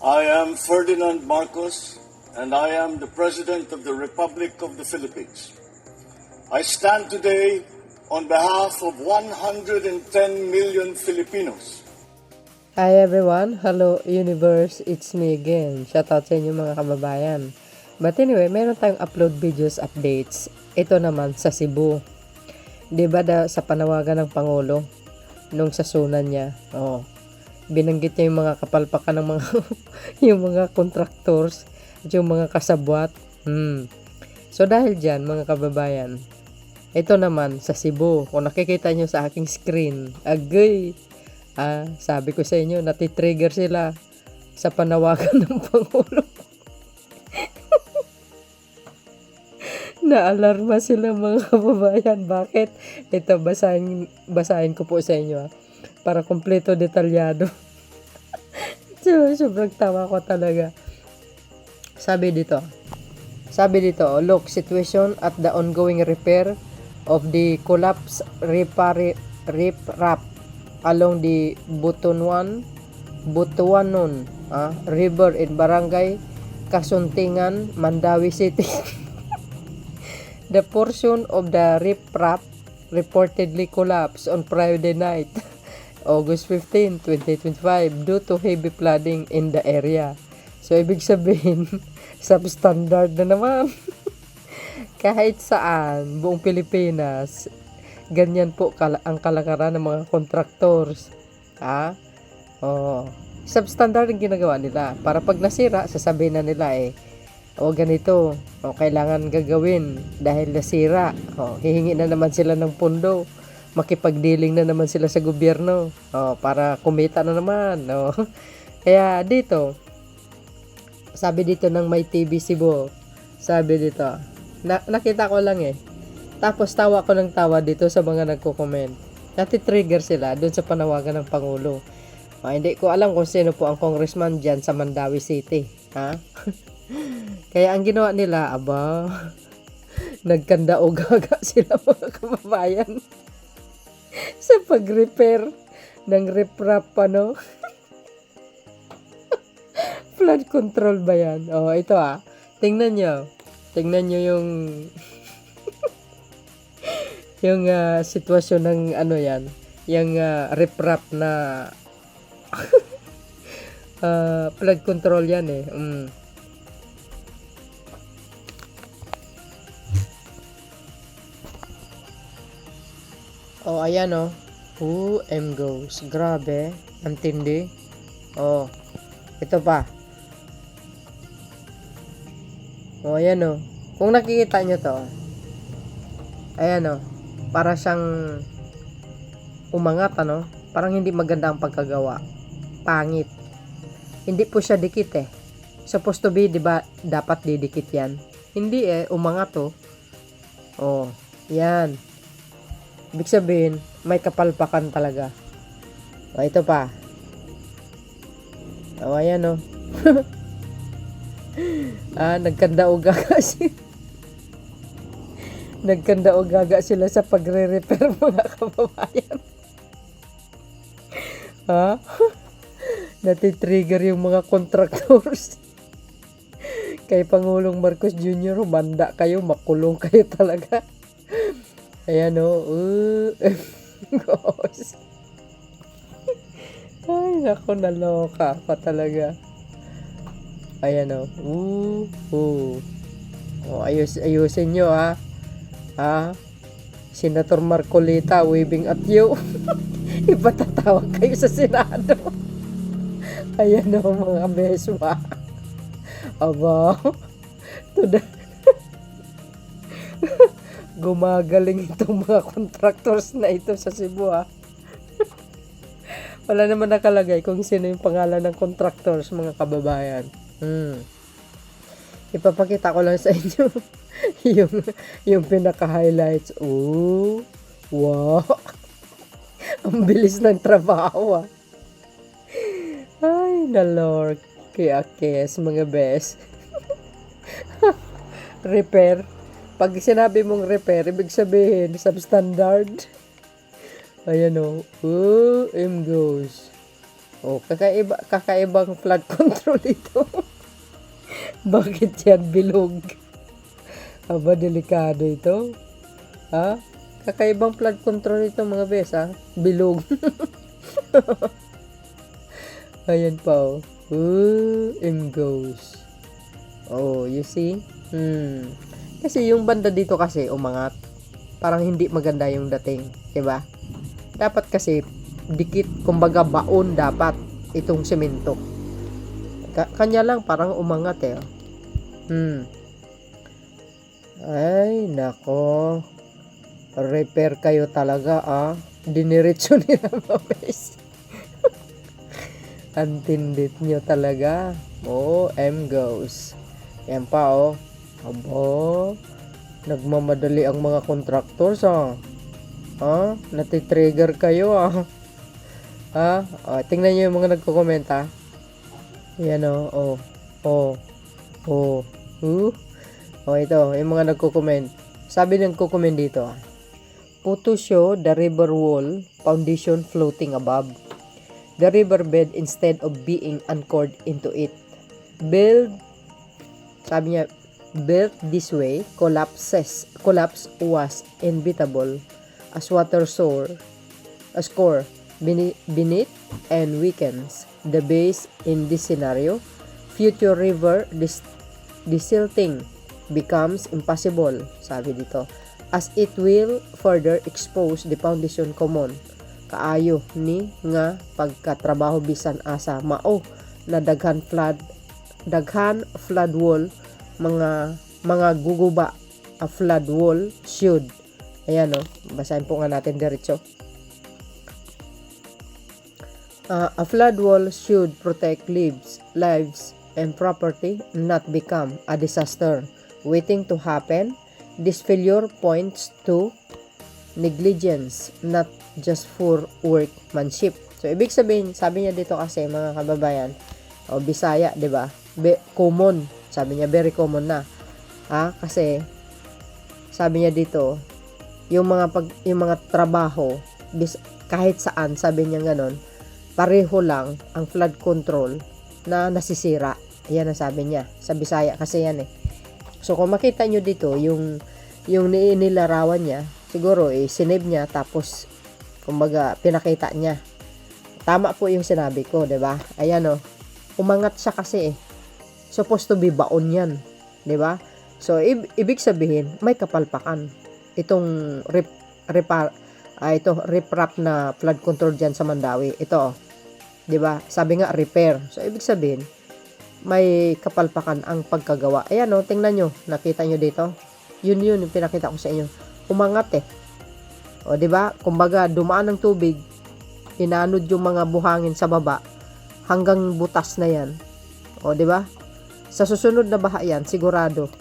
I am Ferdinand Marcos, and I am the President of the Republic of the Philippines. I stand today on behalf of 110 million Filipinos. Hi everyone, hello universe, it's me again. Shoutout sa inyo mga kababayan. But anyway, meron tayong upload videos updates. Ito naman sa Cebu. Diba sa panawagan ng Pangulo nung sasunan niya, binanggit niya yung mga kapalpakan ng mga yung mga contractors at yung mga kasabwat. So dahil dyan mga kababayan, ito naman sa Cebu, kung nakikita nyo sa aking screen, agay, sabi ko sa inyo, natitrigger sila sa panawagan ng Pangulo. Naalarma sila mga kababayan. Bakit? Ito, basahin ko po sa inyo para kompleto detalyado. Sobrang tawa ko talaga. Sabi dito, look, situation at the ongoing repair of the collapse riprap along the Butuanon River in Barangay Kasuntingan, Mandawi City. The portion of the riprap reportedly collapsed on Friday night, August 15, 2025 due to heavy flooding in the area. So, ibig sabihin, substandard na naman. Kahit saan, buong Pilipinas, ganyan po ang kalakaran ng mga contractors. Substandard ang ginagawa nila. Para pag nasira, sasabihin na nila ganito, kailangan gagawin dahil nasira. Hihingi na naman sila ng pondo. Makipagdealing na naman sila sa gobyerno para kumita na naman. Kaya dito, sabi dito ng May TV Cebu, sabi dito, nakita ko lang tapos tawa ko ng tawa dito sa mga nagko-comment. Natitrigger sila doon sa panawagan ng Pangulo. Hindi ko alam kung sino po ang congressman dyan sa Mandawi City. Kaya ang ginawa nila, nagkanda o gaga sila mga kababayan sa pag-repair ng riprap, flood control ba yan? Ito tingnan nyo yung yung sitwasyon ng yan, yung riprap na flood control yan ayan M goes. Grabe, ang tindi. Ito pa. Ayan kung nakikita nyo to, ayan para siyang umangat parang hindi maganda ang pagkagawa. Pangit. Hindi po siya dikit supposed to be, diba, dapat didikit yan. Hindi umangat yan. Ibig sabihin, may kapalpakan talaga. Ito pa. Ayan nagkanda o gaga nagkanda o gaga sila sa pagre-repair mga kababayan. Natitrigger yung mga contractors. Kay Pangulong Marcos Jr., manda kayo, makulong kayo talaga. Ayan gosh. Ay, naku, naloka pa talaga. Ayan ayusin nyo Senator Marcolita waving at you. Ipatatawag kayo sa Senado. Ayan mga beswa. Gumagaling itong mga contractors na ito sa Cebu Wala naman nakalagay kung sino yung pangalan ng contractors mga kababayan. Ipapakita ko lang sa inyo yung pinaka-highlights. Wow. Ang bilis ng trabaho Ay, nalord. Kaya mga best. Repair. Pag sinabi mong repair, ibig sabihin, substandard. Ayan M goes. Oh, kakaibang flood control ito. Bakit yan bilog? Aba, delikado ito. Ha? Kakaibang flood control ito mga bes, ha? Bilog. Ayan pa, oh. Goes. Oh, you see? Kasi yung banda dito kasi umangat. Parang hindi maganda yung dating, 'di ba? Dapat kasi dikit, kumbaga baon dapat itong semento. Kanya lang parang umangat eh. Ay, nako. Repair kayo talaga, ah. Diniretso nila mabes. Antindit nyo talaga. Oh, goes. Yan pa, oh. Abo. Nagmamadali ang mga contractors, ah. Ha? Natitrigger kayo, ah. Ha? Oh, tingnan nyo yung mga nagko-comment, ah. Yan, oh. Oh, ito. Yung mga nagko-comment. Sabi ng nagko-comment dito, ah. Photo show the river wall foundation floating above. The riverbed, instead of being anchored into it, sabi niya, built this way, collapse was inevitable as water score beneath and weakens the base. In this scenario, future river desilting becomes impossible, sabi dito, as it will further expose the foundation common kaayo ni nga pagkatrabaho bisan asa mao na daghan flood wall mga guguba. A flood wall should, ayan, basahin po nga natin diretso. A flood wall should protect lives and property, not become a disaster waiting to happen. This failure points to negligence, not just for workmanship. So, ibig sabihin, sabi niya dito kasi, mga kababayan, Bisaya, di ba? Common. Sabi niya, very common na. Kasi, sabi niya dito, yung mga trabaho, kahit saan, sabi niya ganon, pareho lang ang flood control na nasisira. Yan ang sabi niya. Sa Bisaya kasi yan eh. So, kung makita nyo dito, yung nilarawan niya, siguro, sinave niya, tapos, kumbaga, pinakita niya. Tama po yung sinabi ko, diba? Ayan, umangat siya kasi, supposed to be baon yan, diba? So, ibig sabihin, may kapalpakan. Itong riprap na flood control dyan sa Mandawi. Ito, diba? Sabi nga, repair. So, ibig sabihin, may kapalpakan ang pagkagawa. Ayan, tingnan nyo. Nakita nyo dito? Yun yung pinakita ko sa inyo. Umangat eh. O, diba? Kumbaga, dumaan ng tubig, inanod yung mga buhangin sa baba, hanggang butas na yan. O, diba? Sa susunod na baha yan, sigurado.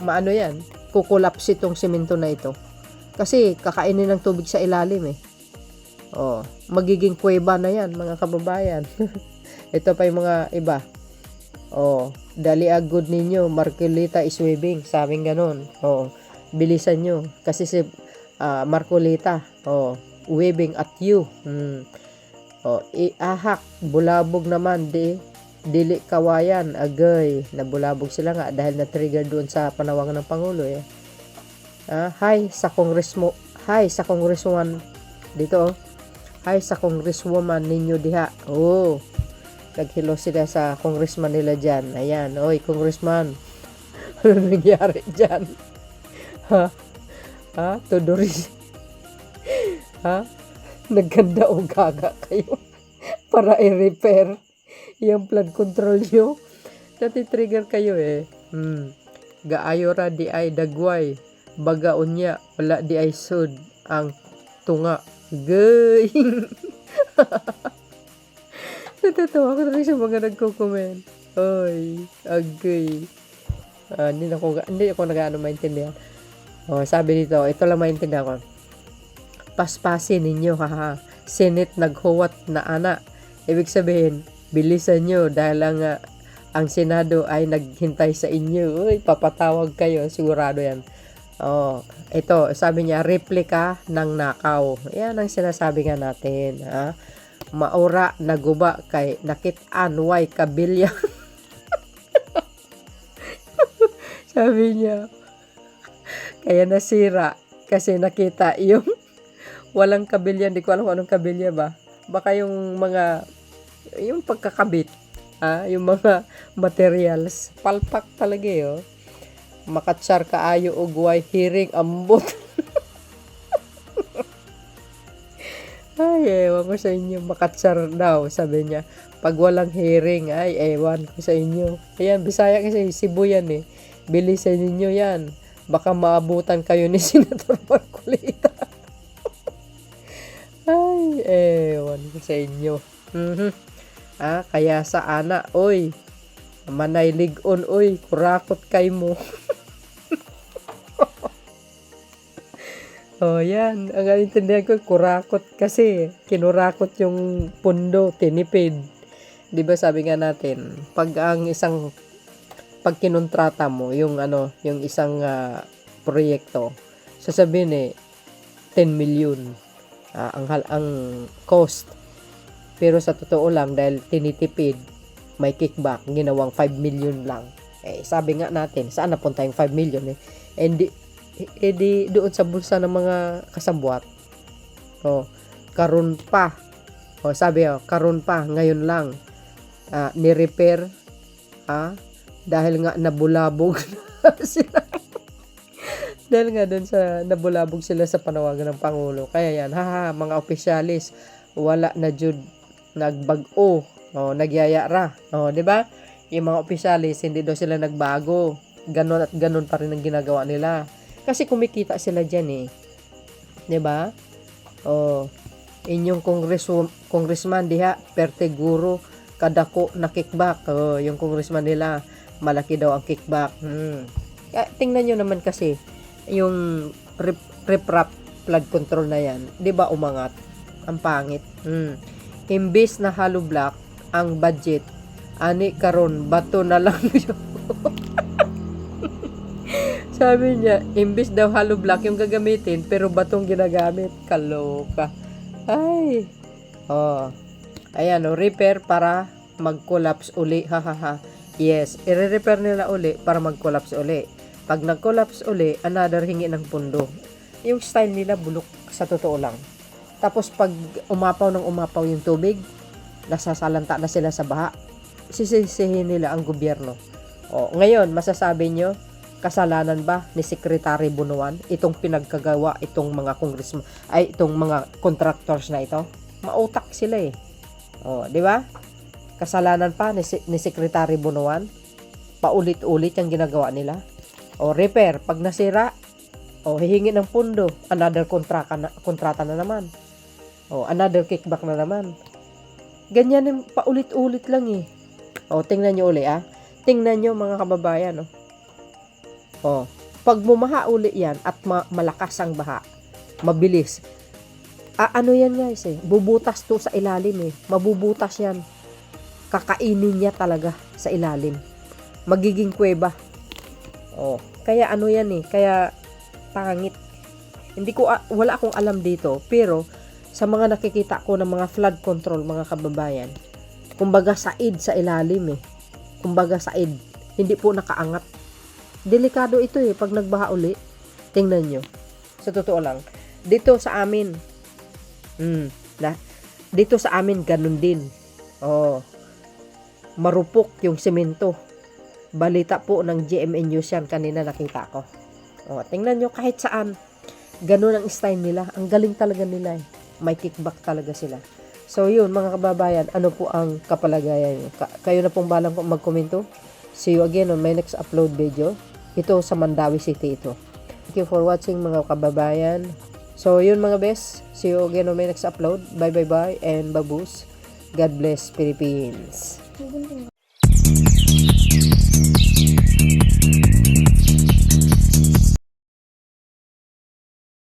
Maano yan? Kukulaps itong simento na ito. Kasi, kakainin ng tubig sa ilalim eh. O, magiging kuweba na yan, mga kababayan. Ito pa yung mga iba. Dali agud ninyo, Marcolita is waving. Sabing ganon. Bilisan nyo. Kasi si Marcolita, waving at you. Iahak, bulabog naman, dili kawayan, agay. Nabulabog sila nga dahil na-trigger doon sa panawagan ng Pangulo eh. Hi sa congresswoman dito. Hi sa congresswoman ninyo diha. Naghilo sila sa congressman nila dyan. Ayan, oy, congressman. Ano nangyari dyan? Todoris. Nagganda o gaga kayo para i-repair yung flood control nyo. Nati-trigger kayo eh. Gaayora di ay dagway. Bagaon niya, wala di ay sud ang tunga. Gay! Natatawa ko rin sa mga nagko-comment. Oy, agay. Hindi ako nag-ano maintindihan. Sabi dito, ito lang maintindihan ko. Paspasin ninyo, haha. Senate naghuwat na ana. Ibig sabihin, bilisan nyo dahil ang Senado ay naghintay sa inyo. Uy, papatawag kayo. Sigurado yan. Ito, sabi niya, replika ng nakaw. Yan ang sinasabi nga natin. maura naguba kay nakit-an way kabilya. Sabi niya, kaya nasira kasi nakita yung walang kabilya. Hindi ko alam kung anong kabilya ba. Baka yung pagkakabit, yung mga materials. Palpak talaga oh. Makatsar kaayo og way hiring ambot. Ay, ewan ko sa inyo. Makatsar daw, sabi niya. Pag walang hearing, ay, ewan ko sa inyo. Ayan, Bisaya kasi, Cebu yan eh. Bilisan ninyo yan. Baka maabutan kayo ni Senator Marcolita. Ay, ewan ko sa inyo. Kaya sa ana, oy, manay ligon, oy, kurakot kay mo. Oh, yan. Ang intindihan ko, kurakot kasi. Kinurakot yung pundo, tinipid. Di ba sabi nga natin, pag kinontrata mo, yung isang proyekto, sasabihin 10 million ang cost. Pero sa totoo lang, dahil tinitipid, may kickback, ginawang 5 million lang. Sabi nga natin, saan napunta yung 5 million di doon sa bulsa ng mga kasabwat. Karon pa. Karon pa, ngayon lang. Ni-repair, dahil nga nabulabog sila. Dahil nga doon sa nabulabog sila sa panawagan ng Pangulo. Kaya yan, mga opisyalis, wala na jud nagbag-o, nagyayara. Di ba? Yung mga opisyalis, hindi daw sila nagbago. Ganon at ganon pa rin ang ginagawa nila. Kasi kumikita sila dyan eh. Di ba? Inyong congressman diha, perteguro, kadako na kickback. Yung congressman nila, malaki daw ang kickback. Tingnan nyo naman kasi, yung RIPRAP flood control na yan, di ba umangat? Ang pangit. Imbis na hollow block, ang budget, ani karon bato na lang yun. Sabi niya, imbis daw hollow block yung gagamitin, pero batong ginagamit. Kaloka. Ay. Ayan, repair para mag-collapse uli. Yes, i-repair nila uli para mag-collapse uli. Pag nag-collapse uli, another hingi ng pundo. Yung style nila bulok sa totoo lang. Tapos pag umapaw yung tubig, nasasalanta na sila sa baha. Sisisihin nila ang gobyerno. Ngayon, masasabi nyo, kasalanan ba ni Secretary Bunuan itong pinagkagawa itong mga congressman itong mga contractors na ito? Mautak sila eh. Di ba? Kasalanan pa ni Secretary Bunuan? Paulit-ulit yung ginagawa nila. Repair pag nasira, hihingi ng pundo, another kontrata na naman. Another kickback na naman. Ganyan yung paulit-ulit lang eh. Tingnan nyo uli Tingnan nyo mga kababayan pag bumaha uli yan at malakas ang baha, mabilis. Ano yan guys bubutas to sa ilalim mabubutas yan. Kakainin niya talaga sa ilalim. Magiging kuweba. Kaya ano yan kaya pangit. Wala akong alam dito, pero sa mga nakikita ko ng mga flood control, mga kababayan, kumbaga said sa ilalim kumbaga said, hindi po nakaangat. Delikado ito pag nagbaha uli. Tingnan nyo. Sa totoo lang. Dito sa amin. Dito sa amin, ganun din. Marupok yung semento. Balita po ng GMA News yan. Kanina nakita ko. Tingnan nyo, kahit saan. Ganun ang style nila. Ang galing talaga nila May kickback talaga sila. So yun, mga kababayan, ano po ang kapalagayan nyo? Kayo na pong balang magkomento. See you again on my next upload video. Ito sa Mandawi City ito. Thank you for watching mga kababayan. So yun mga best. See you again on my next upload. Bye and babus. God bless Philippines.